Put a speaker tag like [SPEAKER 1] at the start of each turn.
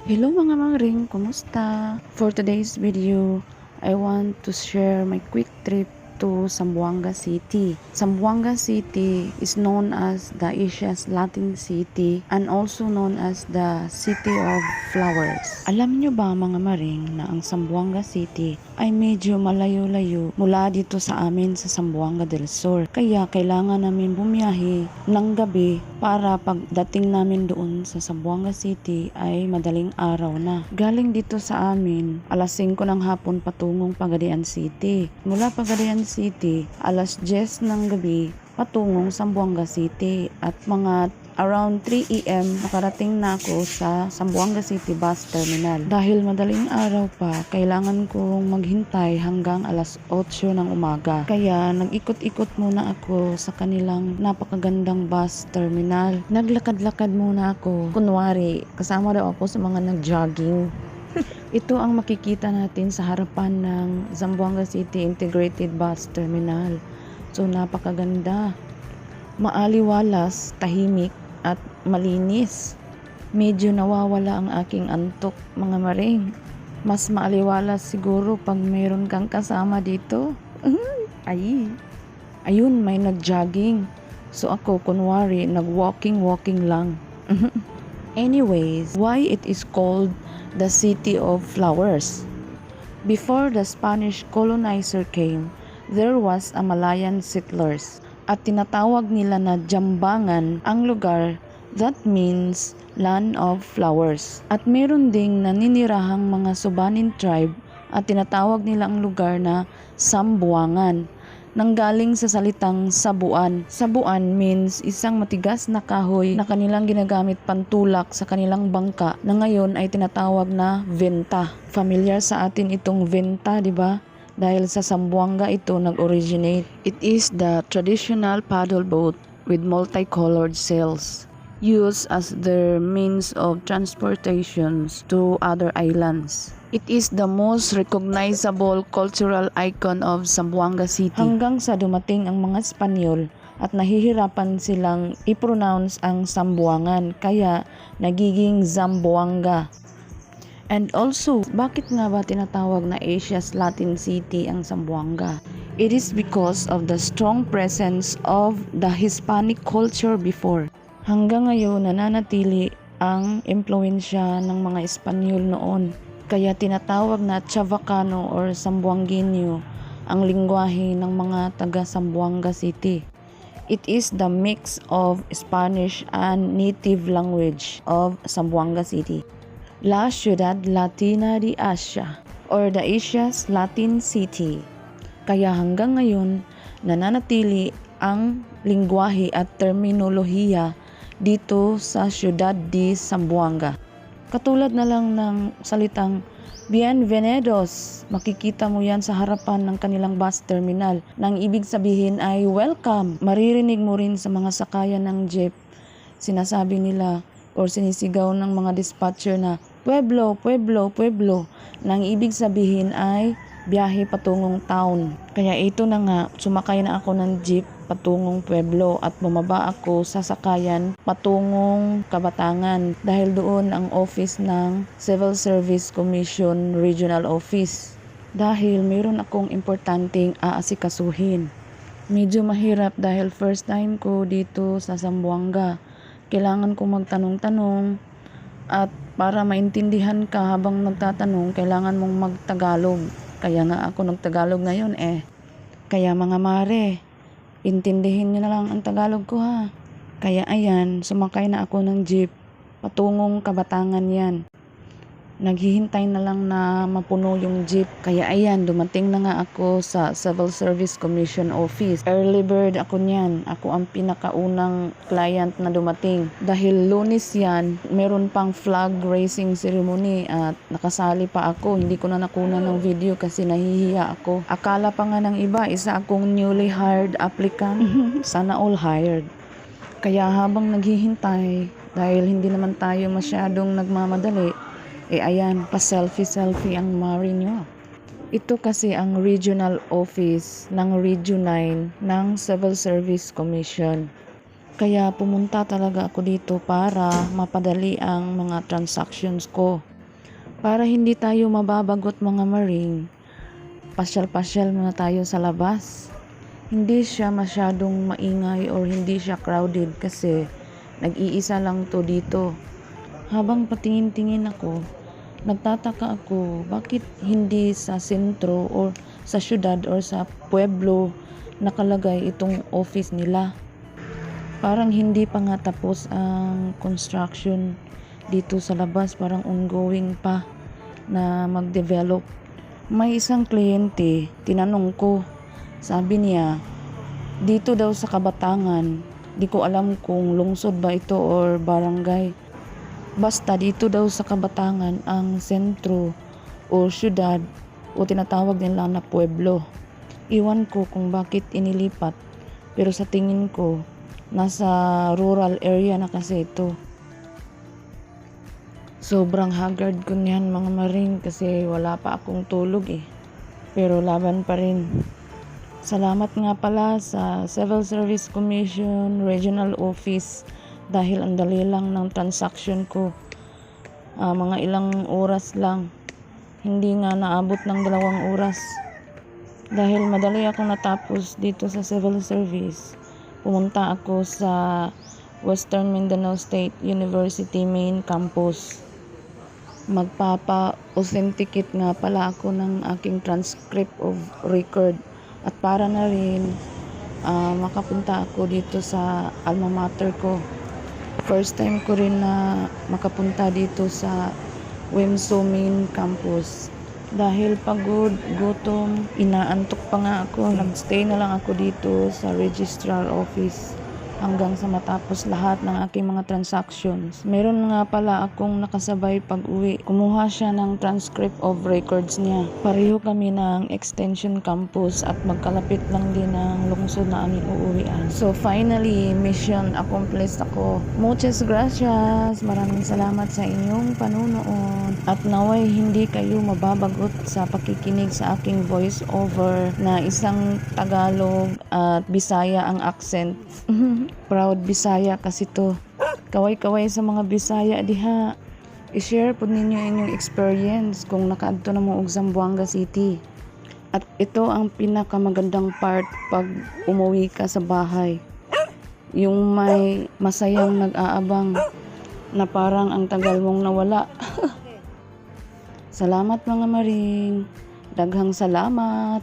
[SPEAKER 1] Hello mga mangring, kumusta? For today's video, I want to share my quick trip to Zamboanga City. Zamboanga City is known as the Asia's Latin City and also known as the City of Flowers. Alam nyo ba mga maring na ang Zamboanga City ay medyo malayo-layo mula dito sa amin sa Zamboanga del Sur. Kaya kailangan namin bumiyahe ng gabi para pagdating namin doon sa Zamboanga City ay madaling araw na. Galing dito sa amin, alas 5 ng hapon patungong Pagadian City. Mula Pagadian City, alas 10 ng gabi patungong Zamboanga City at mga around 3 AM nakarating na ako sa Zamboanga City Bus Terminal. Dahil madaling araw pa, kailangan kong maghintay hanggang alas 8 ng umaga. Kaya nag-ikot-ikot muna ako sa kanilang napakagandang bus terminal. Naglakad-lakad muna ako. Kunwari, kasama daw ako sa mga nag-jogging. Ito ang makikita natin sa harapan ng Zamboanga City Integrated Bus Terminal. So napakaganda. Maaliwalas, tahimik, at malinis. Medyo nawawala ang aking antok mga maring. Mas maaliwalas siguro pag mayroon kang kasama dito. Ayun, may nag-jogging. So ako kunwari nag-walking lang. Anyways, why it is called the City of Flowers? Before the Spanish colonizer came, there was a Malayan settlers. At tinatawag nila na Jambangan ang lugar, that means land of flowers. At meron ding naninirahang mga Subanin tribe at tinatawag nila ang lugar na Sambuangan, nanggaling sa salitang sabuan. Sabuan means isang matigas na kahoy na kanilang ginagamit pantulak sa kanilang bangka na ngayon ay tinatawag na venta. Familiar sa atin itong venta, di ba? Dahil sa Zamboanga ito nag-originate. It is the traditional paddle boat with multicolored sails used as their means of transportation to other islands. It is the most recognizable cultural icon of Zamboanga City. Hanggang sa dumating ang mga Espanyol at nahihirapan silang i-pronounce ang Zamboangan kaya nagiging Zamboanga. And also, bakit nga ba tinatawag na Asia's Latin City ang Zamboanga? It is because of the strong presence of the Hispanic culture before. Hanggang ngayon, nananatili ang impluensya ng mga Espanyol noon. Kaya tinatawag na Chavacano or Zamboangueño ang lingwahe ng mga taga Zamboanga City. It is the mix of Spanish and native language of Zamboanga City. La Ciudad Latina de Asia or the Asia's Latin City. Kaya hanggang ngayon, nananatili ang lingwahe at terminolohiya dito sa Ciudad de Zamboanga. Katulad na lang ng salitang Bienvenidos, makikita mo yan sa harapan ng kanilang bus terminal. Nang ibig sabihin ay welcome. Maririnig mo rin sa mga sakayan ng jeep. Sinasabi nila or sinisigaw ng mga dispatcher na Pueblo, Pueblo, Pueblo. Nang ibig sabihin ay biyahe patungong town. Kaya ito na nga, sumakay na ako ng jeep patungong Pueblo at bumaba ako sa sakayan patungong Kabatangan dahil doon ang office ng Civil Service Commission Regional Office. Dahil mayroon akong importanteng aasikasuhin. Medyo mahirap dahil first time ko dito sa Zamboanga. Kailangan kong magtanong-tanong at para maintindihan ka habang nagtatanong, kailangan mong magtagalog. Kaya nga ako nagtagalog ngayon eh. Kaya mga mare, intindihin nyo na lang ang Tagalog ko ha. Kaya ayan, sumakay na ako ng jeep. Patungong Kabatangan yan. Naghihintay na lang na mapuno yung jeep. Kaya ayan, dumating na nga ako sa Civil Service Commission Office. Early bird ako niyan. Ako ang pinakaunang client na dumating. Dahil Lunes yan, meron pang flag raising ceremony at nakasali pa ako. Hindi ko na nakunan ng video kasi nahihiya ako. Akala pa nga ng iba, isa akong newly hired applicant. Sana all hired. Kaya habang naghihintay, dahil hindi naman tayo masyadong nagmamadali, ayan, pa-selfie ang mari nyo. Ito kasi ang regional office ng Region 9 ng Civil Service Commission. Kaya pumunta talaga ako dito para mapadali ang mga transactions ko. Para hindi tayo mababagot mga maring, pasyal-pasyal muna tayo sa labas. Hindi siya masyadong maingay or hindi siya crowded kasi nag-iisa lang to dito. Habang patingin-tingin ako, nagtataka ako bakit hindi sa sentro or sa syudad or sa pueblo nakalagay itong office nila. Parang hindi pa nga tapos ang construction dito sa labas, parang ongoing pa na mag-develop. May isang kliyente, tinanong ko, sabi niya, dito daw sa Kabatangan, di ko alam kung lungsod ba ito or barangay. Basta dito daw sa Kabatangan ang sentro o syudad o tinatawag nila na pueblo. Iwan ko kung bakit inilipat, pero sa tingin ko, nasa rural area na kasi ito. Sobrang haggard ko niyan mga maring kasi wala pa akong tulog eh. Pero laban pa rin. Salamat nga pala sa Civil Service Commission Regional Office dahil ang dali lang ng transaction ko. Mga ilang oras lang. Hindi nga naabot ng 2 oras. Dahil madali akong natapos dito sa Civil Service, pumunta ako sa Western Mindanao State University Main Campus. Magpapa-authenticate nga pala ako ng aking transcript of record at para na rin makapunta ako dito sa alma mater ko. First time ko rin na makapunta dito sa WIMSO Main Campus. Dahil pagod, gutom, inaantok pa nga ako. Nagstay na lang ako dito sa registrar office hanggang sa matapos lahat ng aking mga transactions. Meron nga pala akong nakasabay pag uwi. Kumuha siya ng transcript of records niya. Pareho kami ng extension campus at magkalapit lang din ng lungsod na aming uuwian. So finally, mission accomplished ako. Muchas gracias. Maraming salamat sa inyong panunood. At naway hindi kayo mababagot sa pakikinig sa aking voice over na isang Tagalog at Bisaya ang accent. Proud Bisaya kasi to. Kaway-kaway sa mga Bisaya diha. I-share po ninyo inyong experience kung nakaadto na mo og Zamboanga City. At ito ang pinakamagandang part pag umuwi ka sa bahay. Yung may masayang nag-aabang na parang ang tagal mong nawala. Salamat mga maring. Daghang salamat.